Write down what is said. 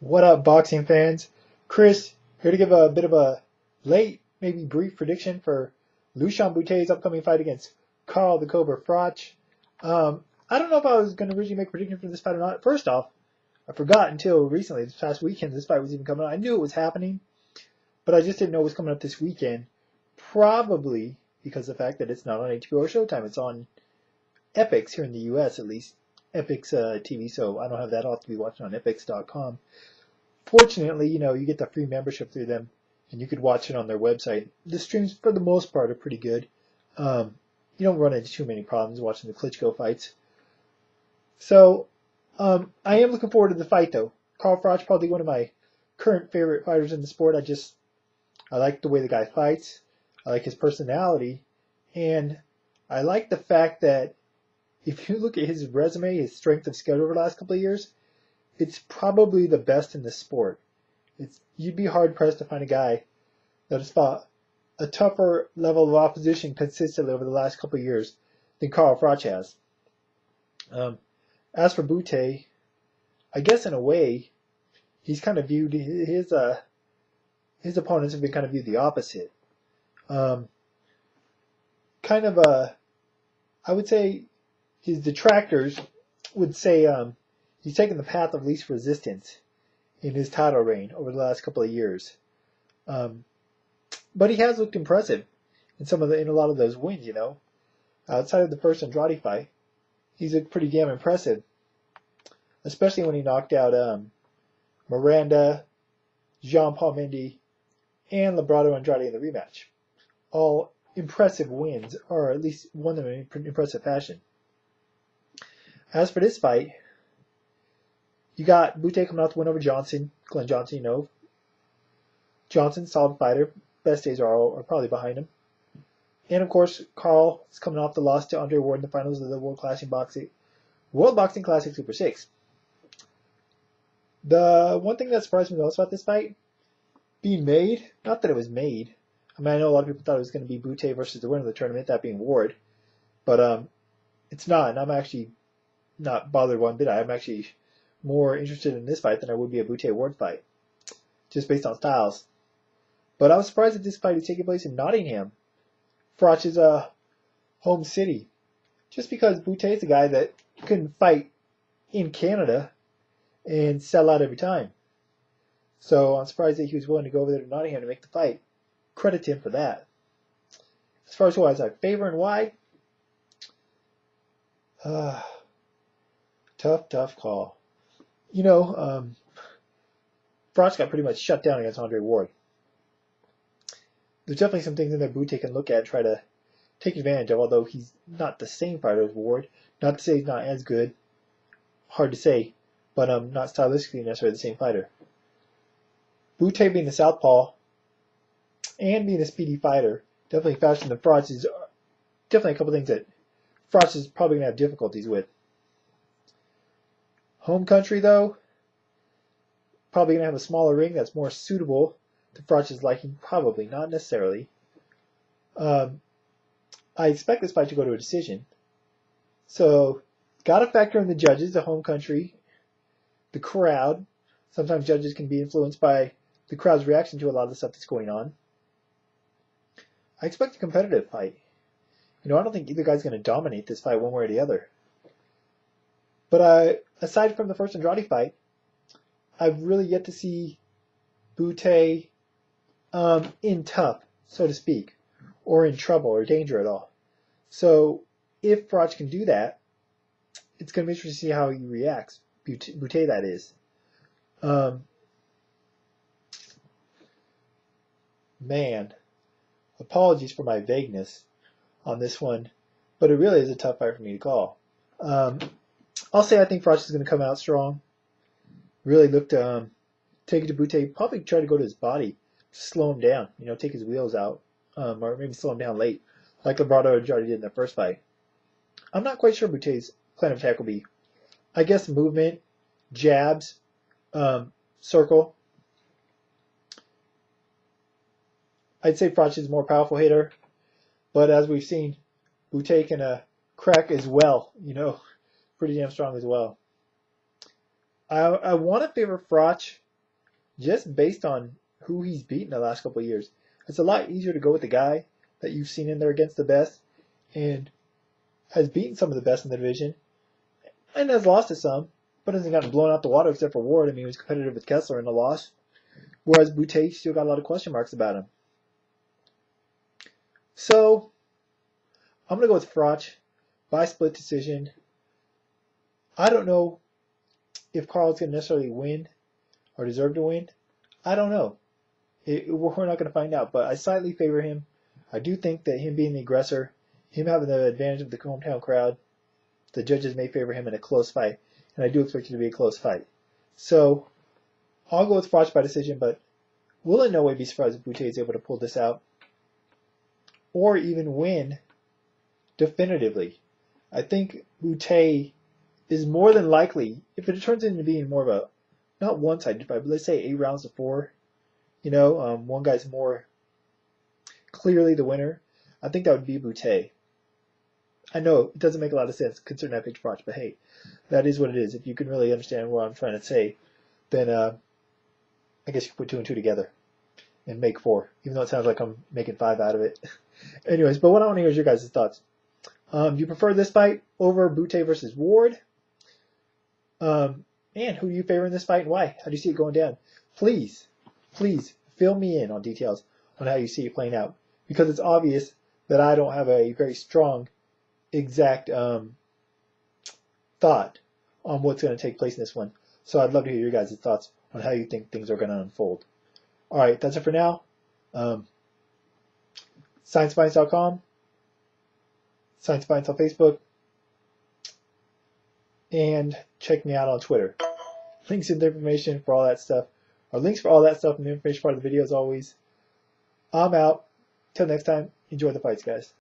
What up, boxing fans? Chris here to give a bit of a late, maybe brief prediction for Lucian Bute's upcoming fight against Carl the Cobra Froch. I don't know if I was going to originally make a prediction for this fight or not. First off, I forgot until recently, this past weekend, this fight was even coming out. I knew it was happening, but I just didn't know it was coming up this weekend. Probably because of the fact that it's not on HBO or Showtime. It's on Epix here in the U.S. at least. Epix TV, so I don't have that. I'll have to be watching on Epix.com. Fortunately, you get the free membership through them, and you could watch it on their website. The streams, for the most part, are pretty good. You don't run into too many problems watching the Klitschko fights. So, I am looking forward to the fight, though. Carl Froch, probably one of my current favorite fighters in the sport. I like the way the guy fights. I like his personality. And I like the fact that if you look at his resume, his strength of schedule over the last couple of years, it's probably the best in the sport. You'd be hard-pressed to find a guy that has fought a tougher level of opposition consistently over the last couple of years than Carl Froch has. As for Bute, I guess in a way, he's kind of viewed, his opponents have been kind of viewed the opposite. I would say his detractors would say he's taken the path of least resistance in his title reign over the last couple of years. But he has looked impressive in a lot of those wins, Outside of the first Andrade fight, he's looked pretty damn impressive. Especially when he knocked out Miranda, Jean-Paul Mendy, and Labrado Andrade in the rematch. All impressive wins, or at least won them in impressive fashion. As for this fight, you got Bute coming out to win over Johnson, Glenn Johnson, Johnson, solid fighter. Best days are probably behind him. And of course, Carl is coming off the loss to Andre Ward in the finals of the World Boxing Classic Super 6. The one thing that surprised me most about this fight, being made, not that it was made. I know a lot of people thought it was going to be Bute versus the winner of the tournament, that being Ward. But it's not, and I'm actually not bothered one bit. I'm actually more interested in this fight than I would be a Bute-Ward fight, just based on styles. But I was surprised that this fight is taking place in Nottingham, Froch's home city, just because Bute is a guy that couldn't fight in Canada and sell out every time. So I'm surprised that he was willing to go over there to Nottingham to make the fight. Credit to him for that. As far as who I favor and why, tough call. Froch got pretty much shut down against Andre Ward. There's definitely some things in there Bute can look at and try to take advantage of, although he's not the same fighter as Ward. Not to say he's not as good. Hard to say. But not stylistically necessarily the same fighter. Bute being a southpaw and being a speedy fighter, definitely faster than Froch, is definitely a couple things that Froch is probably going to have difficulties with. Home country, though, probably going to have a smaller ring that's more suitable to Froch's liking. Probably, not necessarily. I expect this fight to go to a decision. So, got to factor in the judges, the home country, the crowd. Sometimes judges can be influenced by the crowd's reaction to a lot of the stuff that's going on. I expect a competitive fight. I don't think either guy's going to dominate this fight one way or the other. But aside from the first Andrade fight, I've really yet to see Bute in tough, so to speak, or in trouble or danger at all. So if Froch can do that, it's going to be interesting to see how he reacts. Bute, that is. Apologies for my vagueness on this one, but it really is a tough fight for me to call. I'll say I think Froch is going to come out strong. Really look to take it to Bute. Probably try to go to his body, slow him down. Take his wheels out, or maybe slow him down late, like Labrado Andrade did in the first fight. I'm not quite sure Bute's plan of attack will be. I guess movement, jabs, circle. I'd say Froch is a more powerful hitter, but as we've seen, Bute can crack as well. Pretty damn strong as well. I want to favor Froch just based on who he's beaten the last couple of years. It's a lot easier to go with the guy that you've seen in there against the best and has beaten some of the best in the division and has lost to some, but hasn't gotten blown out the water except for Ward. I mean, he was competitive with Kessler in the loss, whereas Bute still got a lot of question marks about him. So I'm going to go with Froch by split decision. I don't know if Carl's going to necessarily win or deserve to win. I don't know. We're not going to find out, but I slightly favor him. I do think that him being the aggressor, him having the advantage of the hometown crowd, the judges may favor him in a close fight, and I do expect it to be a close fight. So I'll go with Froch by decision, but will in no way be surprised if Bute is able to pull this out or even win definitively. I think Bute is more than likely, if it turns into being more of a, not one-sided fight, but let's say 8 rounds to 4, one guy's more clearly the winner, I think that would be Bute. I know it doesn't make a lot of sense considering I picked Froch, but hey, that is what it is. If you can really understand what I'm trying to say, then I guess you can put 2 and 2 together and make 4, even though it sounds like I'm making 5 out of it. Anyways, but what I want to hear is your guys' thoughts. Do you prefer this fight over Bute versus Ward? And who do you favor in this fight and why? How do you see it going down? Please fill me in on details on how you see it playing out, because it's obvious that I don't have a very strong, exact thought on what's going to take place in this one. So I'd love to hear your guys' thoughts on how you think things are going to unfold. All right, that's it for now. ScienceFinds.com, Science Finds on Facebook, and check me out on Twitter. Links and information for all that stuff, or links for all that stuff in the information part of the video as always. I'm out. Till next time, enjoy the fights, guys.